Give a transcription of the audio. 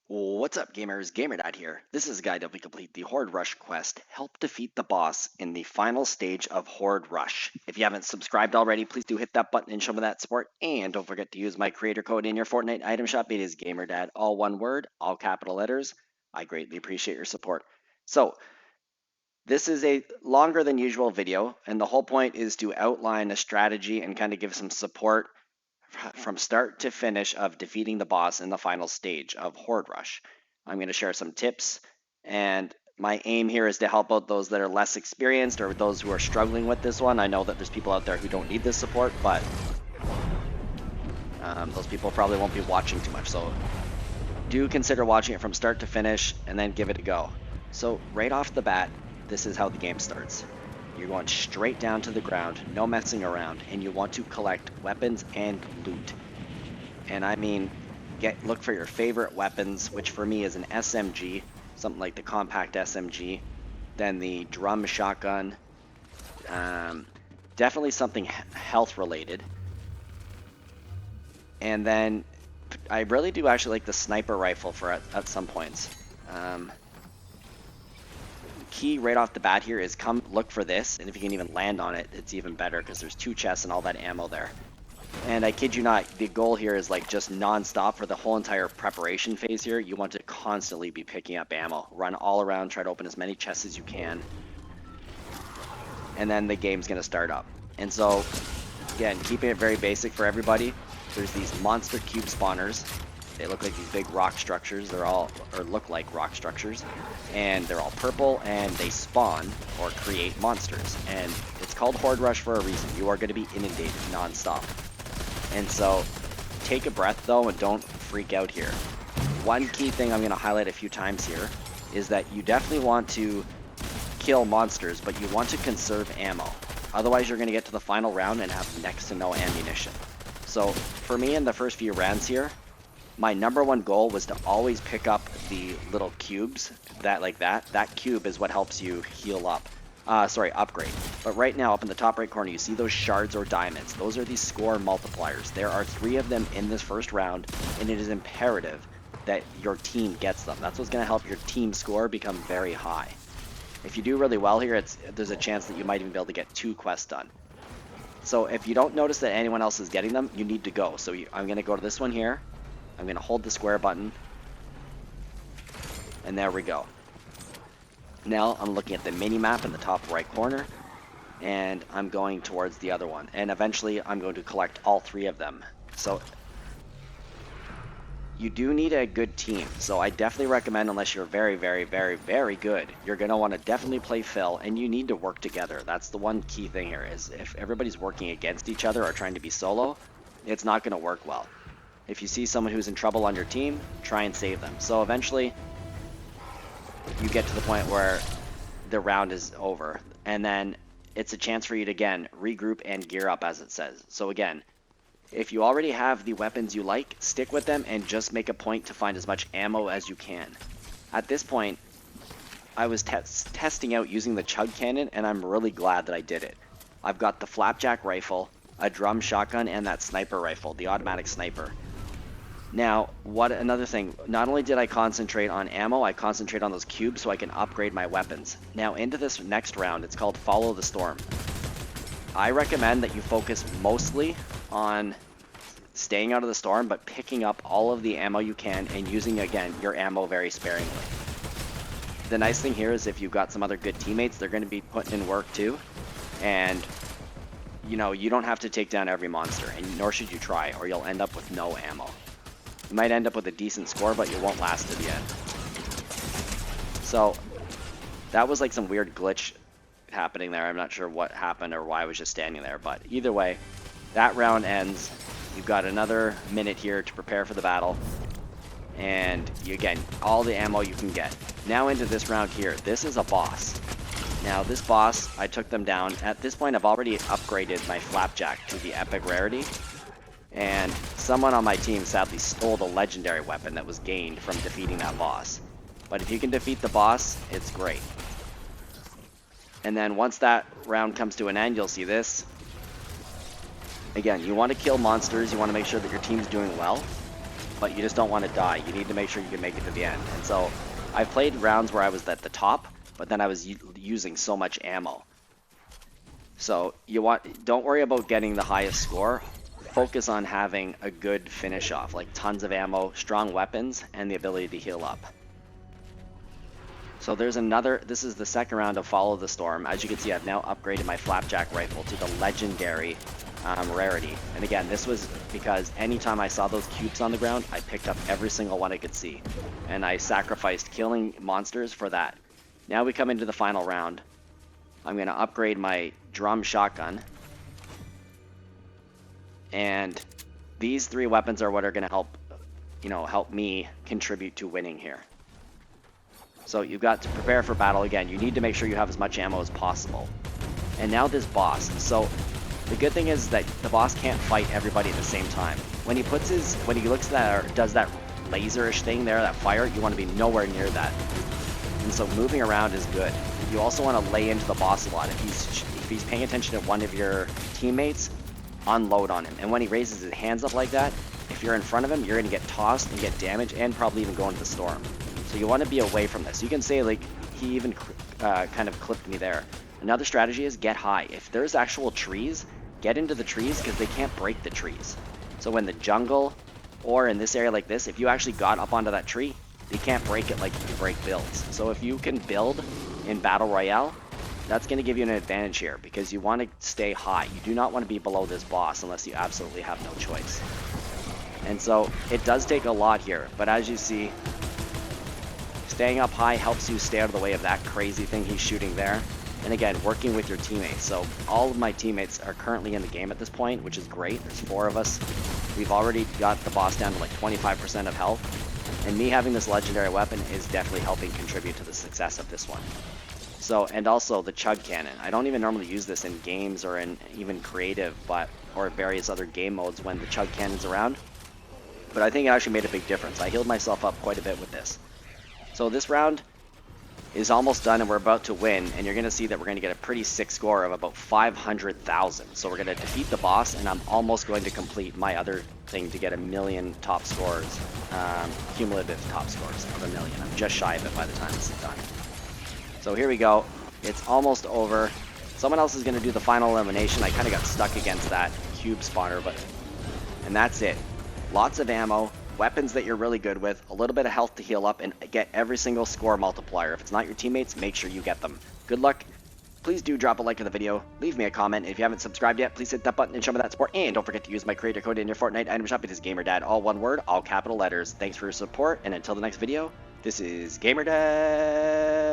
What's up, gamers? GamerDad here. This is a guide that we complete the Horde Rush quest. Help defeat the boss in the final stage of Horde Rush. If you haven't subscribed already, please do hit that button and show me that support. And don't forget to use my creator code in your Fortnite item shop. It is GamerDad, all one word, all capital letters. I greatly appreciate your support. So, this is a longer than usual video, and the whole point is to outline a strategy and kind of give some support from start to finish of defeating the boss in the final stage of Horde Rush. I'm going to share some tips, and my aim here is to help out those that are less experienced or those who are struggling with this one. I know that there's people out there who don't need this support, but those people probably won't be watching too much. So do consider watching it from start to finish and then give it a go. So right off the bat, this is how the game starts. You're going straight down to the ground, no messing around, and you want to collect weapons and loot. And I mean, look for your favorite weapons, which for me is an SMG, something like the compact SMG, then the drum shotgun, definitely something health related. And then I really do actually like the sniper rifle for at some points. Key right off the bat here is come look for this, and if you can even land on it, it's even better because there's 2 chests and all that ammo there. And I kid you not, the goal here is like just non-stop for the whole entire preparation phase here. You want to constantly be picking up ammo. Run all around, try to open as many chests as you can. And then the game's going to start up. And so, again, keeping it very basic for everybody, there's these monster cube spawners. They look like these big rock structures. They're all, or look like rock structures. And they're all purple, and they spawn or create monsters. And it's called Horde Rush for a reason. You are going to be inundated non-stop. And so, take a breath though and don't freak out here. One key thing I'm going to highlight a few times here is that you definitely want to kill monsters, but you want to conserve ammo. Otherwise, you're going to get to the final round and have next to no ammunition. So, for me in the first few rounds here, my #1 goal was to always pick up the little cubes, that cube is what helps you heal up. Upgrade. But right now, up in the top right corner, you see those shards or diamonds. Those are the score multipliers. There are 3 of them in this first round, and it is imperative that your team gets them. That's what's going to help your team score become very high. If you do really well here, there's a chance that you might even be able to get 2 quests done. So if you don't notice that anyone else is getting them, you need to go. So I'm going to go to this one here. I'm going to hold the square button. And there we go. Now I'm looking at the mini map in the top right corner, and I'm going towards the other one, and eventually I'm going to collect all 3 of them. So you do need a good team, so I definitely recommend, unless you're very, very, very, very good, you're going to want to definitely play Phil, and you need to work together. That's the one key thing here, is if everybody's working against each other or trying to be solo, it's not going to work well. If you see someone who's in trouble on your team, try and save them. So eventually you get to the point where the round is over, and then it's a chance for you to, again, regroup and gear up, as it says. So again, if you already have the weapons you like, stick with them and just make a point to find as much ammo as you can. At this point, I was testing out using the chug cannon, and I'm really glad that I did it. I've got the flapjack rifle, a drum shotgun, and that sniper rifle, the automatic sniper. Now, another thing, not only did I concentrate on ammo, I concentrate on those cubes so I can upgrade my weapons. Now, into this next round, it's called Follow the Storm. I recommend that you focus mostly on staying out of the storm, but picking up all of the ammo you can and using, again, your ammo very sparingly. The nice thing here is if you've got some other good teammates, they're going to be putting in work too, and you know, you don't have to take down every monster, and nor should you try, or you'll end up with no ammo. You might end up with a decent score, but you won't last to the end. So that was like some weird glitch happening there. I'm not sure what happened or why I was just standing there, but either way, that round ends. You've got another minute here to prepare for the battle, and again, all the ammo you can get. Now into this round here. This is a boss. Now this boss, I took them down. At this point, I've already upgraded my flapjack to the epic rarity, and someone on my team sadly stole the legendary weapon that was gained from defeating that boss. But if you can defeat the boss, it's great. And then once that round comes to an end, you'll see this. Again, you want to kill monsters, you want to make sure that your team's doing well. but you just don't want to die. You need to make sure you can make it to the end. And so I've played rounds where I was at the top, but then I was using so much ammo. So don't worry about getting the highest score. Focus on having a good finish off, like tons of ammo, strong weapons, and the ability to heal up. So this is the second round of Follow the Storm. As you can see, I've now upgraded my Flapjack rifle to the legendary rarity. And again, this was because anytime I saw those cubes on the ground, I picked up every single one I could see. And I sacrificed killing monsters for that. Now we come into the final round. I'm going to upgrade my drum shotgun. And these 3 weapons are what are going to help me contribute to winning here. So you've got to prepare for battle again. You need to make sure you have as much ammo as possible. And now this boss. So the good thing is that the boss can't fight everybody at the same time. When he looks at that or does that laserish thing there, that fire, you want to be nowhere near that. And so moving around is good. You also want to lay into the boss a lot. If he's paying attention to one of your teammates, unload on him. And when he raises his hands up like that, if you're in front of him, you're going to get tossed and get damaged and probably even go into the storm. So you want to be away from this. You can say, like, he even kind of clipped me there. Another strategy is get high. If there's actual trees, get into the trees because they can't break the trees. So in the jungle or in this area like this, if you actually got up onto that tree, they can't break it like you can break builds. So if you can build in Battle Royale, that's going to give you an advantage here because you want to stay high. You do not want to be below this boss unless you absolutely have no choice. And so it does take a lot here, but as you see, staying up high helps you stay out of the way of that crazy thing he's shooting there. And again, working with your teammates. So all of my teammates are currently in the game at this point, which is great. There's 4 of us. We've already got the boss down to like 25% of health. And me having this legendary weapon is definitely helping contribute to the success of this one. So, and also the chug cannon. I don't even normally use this in games or in even creative, or various other game modes when the chug cannon's around. But I think it actually made a big difference. I healed myself up quite a bit with this. So this round is almost done and we're about to win, and you're going to see that we're going to get a pretty sick score of about 500,000. So we're going to defeat the boss, and I'm almost going to complete my other thing to get 1 million top scores, cumulative top scores of 1 million. I'm just shy of it by the time this is done. So here we go. It's almost over. Someone else is going to do the final elimination. I kind of got stuck against that cube spawner, and that's it. Lots of ammo. Weapons that you're really good with, a little bit of health to heal up, and get every single score multiplier. If it's not your teammates, make sure you get them. Good luck. Please do drop a like on the video, leave me a comment, and if you haven't subscribed yet, please hit that button and show me that support, and don't forget to use my creator code in your Fortnite item shop. It is GamerDad, all one word, all capital letters. Thanks for your support, and until the next video, this is GamerDad.